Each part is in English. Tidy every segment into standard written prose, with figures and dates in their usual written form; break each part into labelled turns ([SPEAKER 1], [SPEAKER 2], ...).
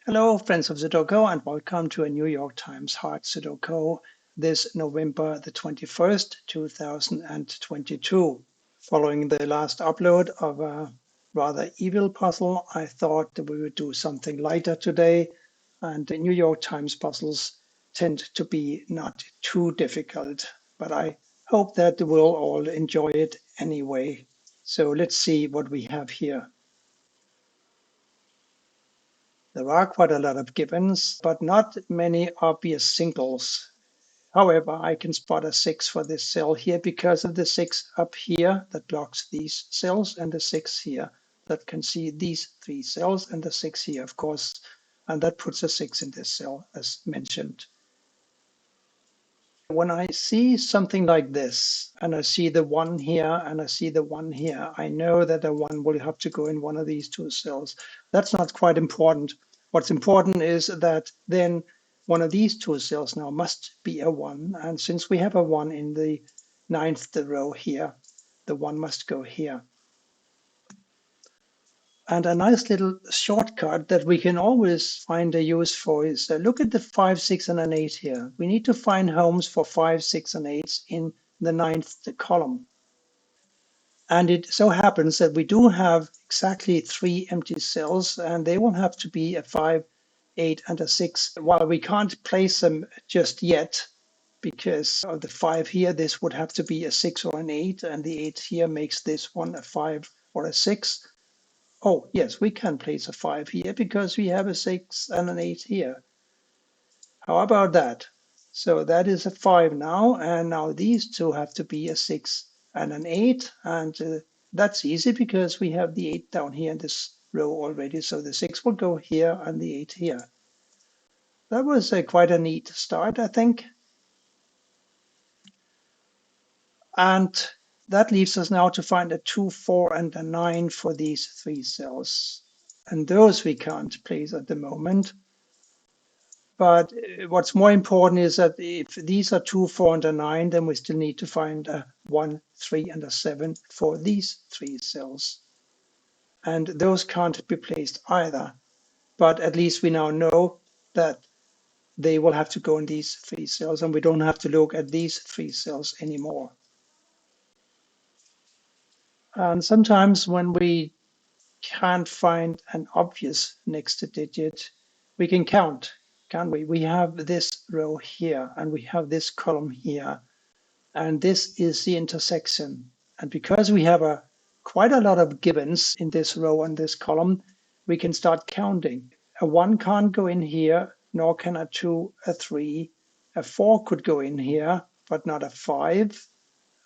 [SPEAKER 1] Hello, friends of Sudoku, and welcome to a New York Times Hard Sudoku this November the 21st, 2022. Following the last upload of a rather evil puzzle, I thought that we would do something lighter today, and the New York Times puzzles tend to be not too difficult, but I hope that we'll all enjoy it anyway. So let's see what we have here. There are quite a lot of givens, but not many obvious singles. However, I can spot a 6 for this cell here because of the 6 up here that blocks these cells and the 6 here that can see these 3 cells and the 6 here, of course, and that puts a 6 in this cell as mentioned. When I see something like this and I see the 1 here and I see the 1 here, I know that a 1 will have to go in one of these 2 cells. That's not quite important. What's important is that then one of these 2 cells now must be a 1. And since we have a 1 in the 9th row here, the 1 must go here. And a nice little shortcut that we can always find a use for is look at the 5, 6, and an 8 here. We need to find homes for 5, 6, and 8 in the 9th column. And it so happens that we do have exactly 3 empty cells, and they will have to be a 5, 8, and a 6. While we can't place them just yet, because of the 5 here, this would have to be a 6 or an 8, and the 8 here makes this one a 5 or a 6. Oh, yes, we can place a 5 here because we have a 6 and an 8 here. How about that? So that is a 5 now, and now these two have to be a 6 and an 8, and that's easy because we have the 8 down here in this row already, so the 6 will go here and the 8 here. That was quite a neat start, I think. And that leaves us now to find a 2, 4, and a 9 for these 3 cells. And those we can't place at the moment. But what's more important is that if these are 2, 4, and a 9, then we still need to find a 1, 3, and a 7 for these 3 cells. And those can't be placed either. But at least we now know that they will have to go in these 3 cells, and we don't have to look at these 3 cells anymore. And sometimes when we can't find an obvious next digit, we can count, can't we? We have this row here, and we have this column here, and this is the intersection. And because we have quite a lot of givens in this row and this column, we can start counting. A 1 can't go in here, nor can a 2, a 3. A 4 could go in here, but not a 5,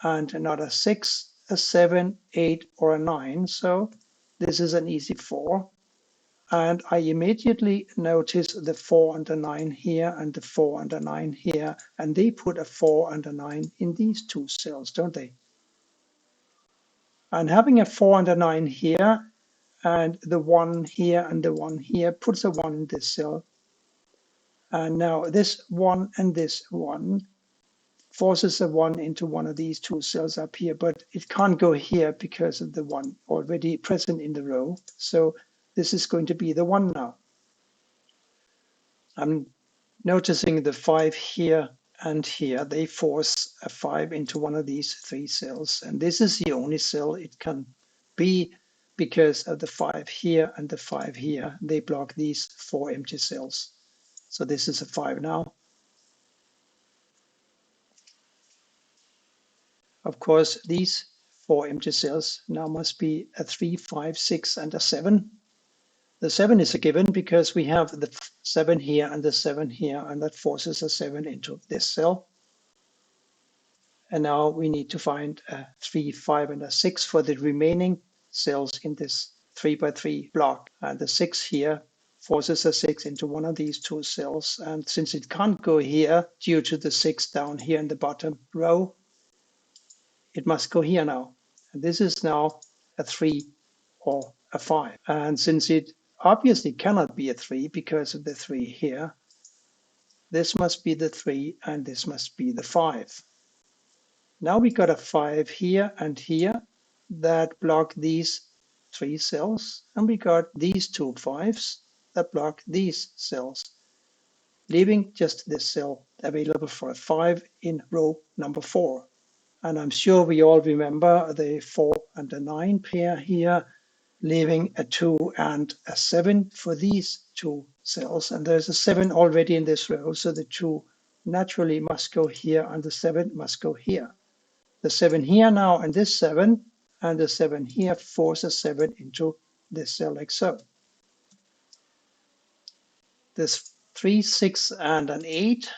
[SPEAKER 1] and not a 6, a 7, 8, or a 9. So this is an easy 4. And I immediately notice the 4 and the 9 here and the 4 and the 9 here. And they put a 4 and a 9 in these 2 cells, don't they? And having a 4 and a 9 here and the 1 here and the 1 here puts a 1 in this cell. And now this 1 and this 1 forces a 1 into one of these 2 cells up here, but it can't go here because of the 1 already present in the row. So this is going to be the 1 now. I'm noticing the 5 here and here. They force a 5 into one of these 3 cells. And this is the only cell it can be because of the 5 here and the 5 here. They block these 4 empty cells. So this is a 5 now. Of course, these 4 empty cells now must be a 3, 5, 6, and a 7. The 7 is a given because we have the 7 here and the 7 here, and that forces a 7 into this cell. And now we need to find a 3, 5, and a 6 for the remaining cells in this 3 by 3 block. And the 6 here forces a 6 into one of these 2 cells. And since it can't go here due to the 6 down here in the bottom row, it must go here now. And this is now a 3 or a 5. And since it obviously cannot be a 3 because of the 3 here, this must be the 3 and this must be the 5. Now we got a 5 here and here that block these 3 cells, and we got these 2 5s. that block these cells, leaving just this cell available for a 5 in row number 4. And I'm sure we all remember the 4 and a 9 pair here, leaving a 2 and a 7 for these two cells. And there's a 7 already in this row, so the 2 naturally must go here and the 7 must go here. The 7 here now and this 7, and the 7 here forces 7 into this cell like so. There's 3, 6, and an 8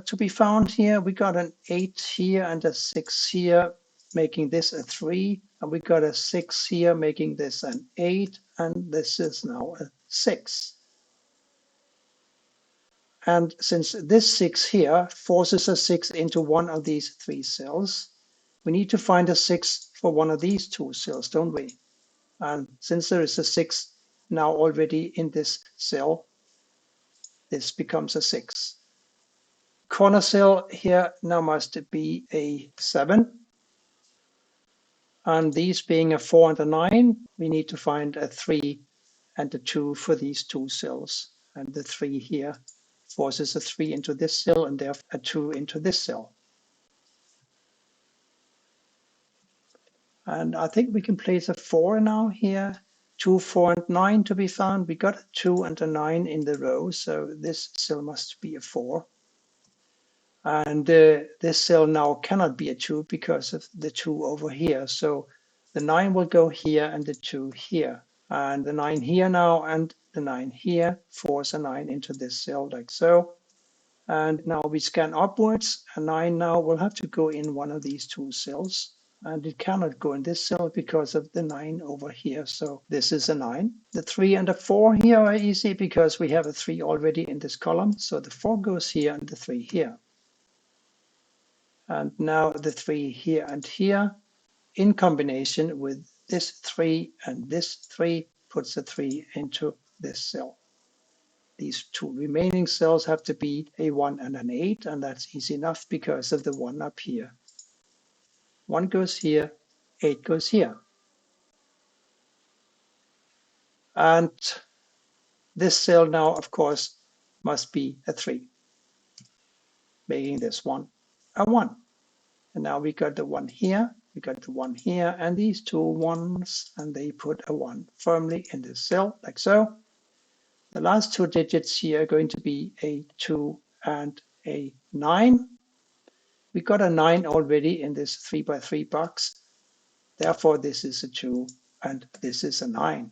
[SPEAKER 1] to be found here. We got an 8 here and a 6 here, making this a 3. And we got a 6 here, making this an 8. And this is now a 6. And since this 6 here forces a 6 into one of these 3 cells, we need to find a 6 for one of these 2 cells, don't we? And since there is a 6 now already in this cell, this becomes a 6. Corner cell here now must be a 7. And these being a 4 and a 9, we need to find a 3 and a 2 for these 2 cells. And the 3 here forces a 3 into this cell and therefore a 2 into this cell. And I think we can place a 4 now here. 2, 4, and 9 to be found. We got a 2 and a 9 in the row, so this cell must be a 4. And this cell now cannot be a 2 because of the 2 over here. So the 9 will go here and the 2 here. And the 9 here now and the 9 here force a 9 into this cell like so. And now we scan upwards. A 9 now will have to go in one of these 2 cells. And it cannot go in this cell because of the 9 over here. So this is a 9. The 3 and the 4 here are easy because we have a 3 already in this column. So the 4 goes here and the 3 here. And now the 3 here and here in combination with this 3 and this 3 puts a 3 into this cell. These 2 remaining cells have to be a 1 and an 8, and that's easy enough because of the 1 up here. 1 goes here, 8 goes here. And this cell now, of course, must be a 3, making this one a 1. And now we got the 1 here, we got the 1 here, and these 2 1s, and they put a 1 firmly in this cell, like so. The last 2 digits here are going to be a 2 and a 9. We got a 9 already in this 3 by 3 box. Therefore, this is a 2 and this is a 9.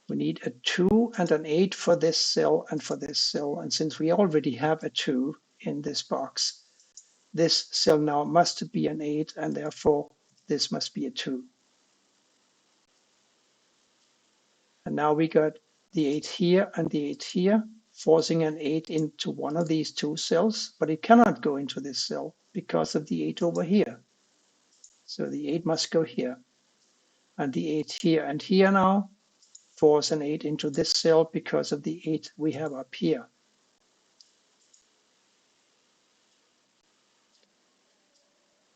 [SPEAKER 1] We need a 2 and an 8 for this cell and for this cell. And since we already have a 2 in this box, this cell now must be an 8, and therefore this must be a 2. And now we got the 8 here and the 8 here, forcing an 8 into one of these 2 cells, but it cannot go into this cell because of the 8 over here. So the 8 must go here. And the 8 here and here now force an 8 into this cell because of the 8 we have up here.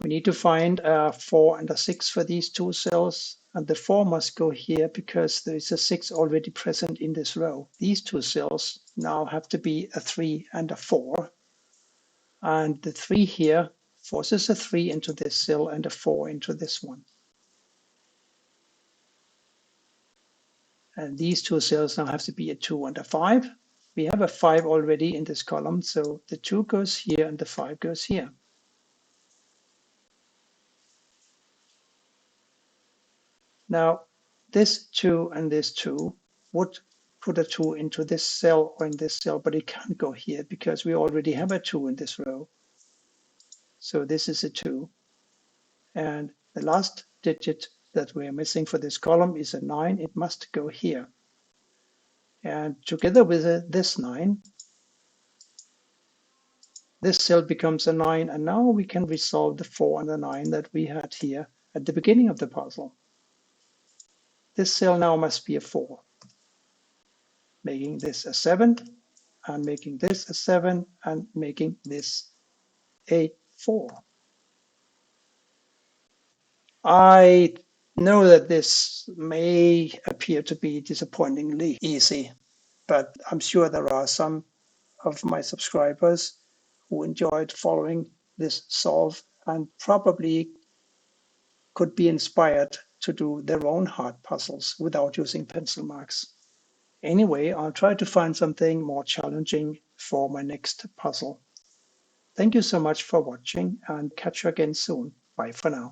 [SPEAKER 1] We need to find a 4 and a 6 for these 2 cells, and the 4 must go here because there is a 6 already present in this row. These 2 cells now have to be a 3 and a 4, and the 3 here forces a 3 into this cell and a 4 into this one. And these 2 cells now have to be a 2 and a 5. We have a 5 already in this column, so the 2 goes here and the 5 goes here. Now, this 2 and this 2 would put a 2 into this cell or in this cell, but it can't go here because we already have a 2 in this row. So this is a 2. And the last digit that we're missing for this column is a 9. It must go here. And together with this 9, this cell becomes a 9. And now we can resolve the 4 and the 9 that we had here at the beginning of the puzzle. This cell now must be a 4, making this a 7, and making this a 7, and making this a 4. I know that this may appear to be disappointingly easy, but I'm sure there are some of my subscribers who enjoyed following this solve and probably could be inspired to do their own hard puzzles without using pencil marks. Anyway, I'll try to find something more challenging for my next puzzle. Thank you so much for watching and catch you again soon. Bye for now.